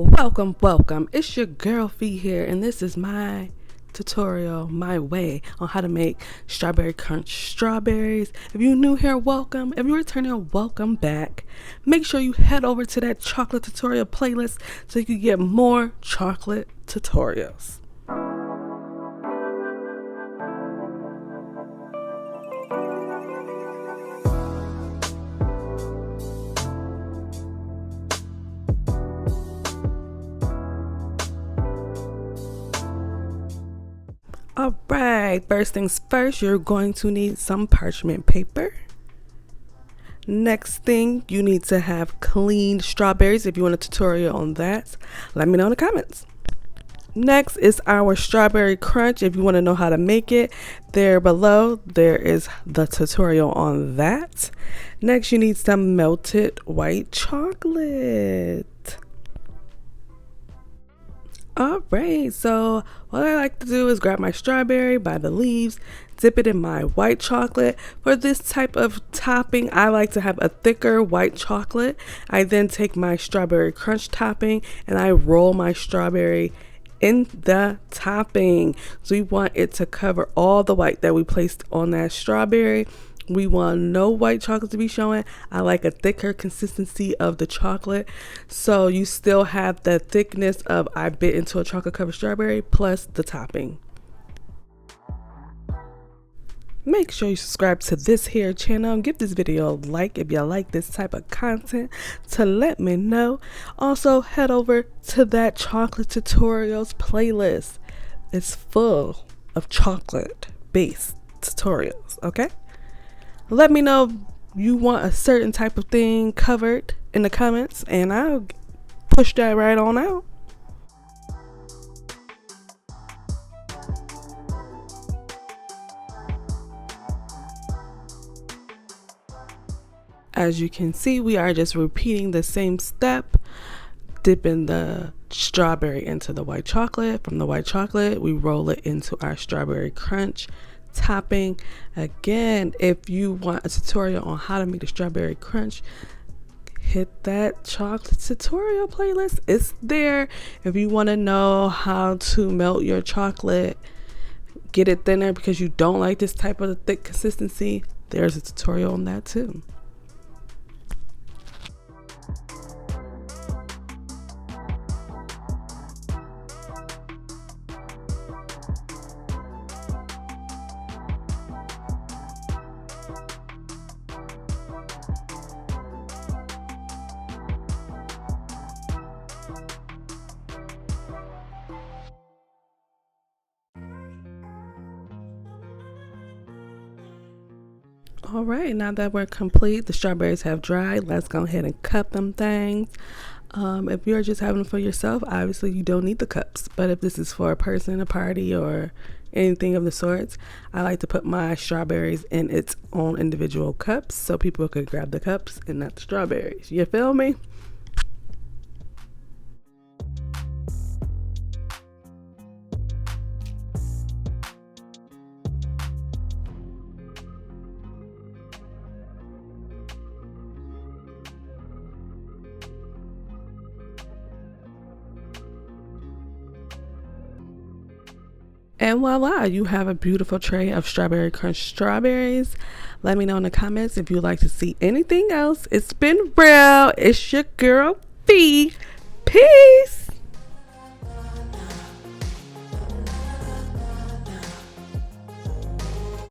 Welcome. It's your girl Fee here, and this is my tutorial, my way on how to make strawberry crunch strawberries. If you're new here, welcome. If you're returning, welcome back. Make sure you head over to that chocolate tutorial playlist so you can get more chocolate tutorials. Alright, first things first, you're going to need some parchment paper. Next thing, you need to have cleaned strawberries. If you want a tutorial on that, let me know in the comments. Next is our strawberry crunch. If you want to know how to make it, there below there is the tutorial on that. Next, you need some melted white chocolate. Alright, so what I like to do is grab my strawberry by the leaves, dip it in my white chocolate. For this type of topping, I like to have a thicker white chocolate. I then take my strawberry crunch topping and I roll my strawberry in the topping. So we want it to cover all the white that we placed on that strawberry. We want no white chocolate to be showing. I like a thicker consistency of the chocolate, so you still have the thickness of I bit into a chocolate covered strawberry plus the topping. Make sure you subscribe to this here channel and give this video a like if you like this type of content to let me know. Also, head over to that chocolate tutorials playlist. It's full of chocolate based tutorials, okay? Let me know if you want a certain type of thing covered in the comments and I'll push that right on out. As you can see, we are just repeating the same step, dipping the strawberry into the white chocolate. From the white chocolate, we roll it into our strawberry crunch topping. Again, if you want a tutorial on how to make the strawberry crunch, hit that chocolate tutorial playlist. It's there. If you want to know how to melt your chocolate, get it thinner because you don't like this type of thick consistency, there's a tutorial on that too. All right, now that we're complete, the strawberries have dried, let's go ahead and cut them things. If you're just having them for yourself, obviously you don't need the cups, but if this is for a person, a party, or anything of the sorts, I like to put my strawberries in its own individual cups so people could grab the cups and not the strawberries. You feel me? And voila, you have a beautiful tray of strawberry crunch strawberries. Let me know in the comments if you'd like to see anything else. It's been real. It's your girl Fee. Peace.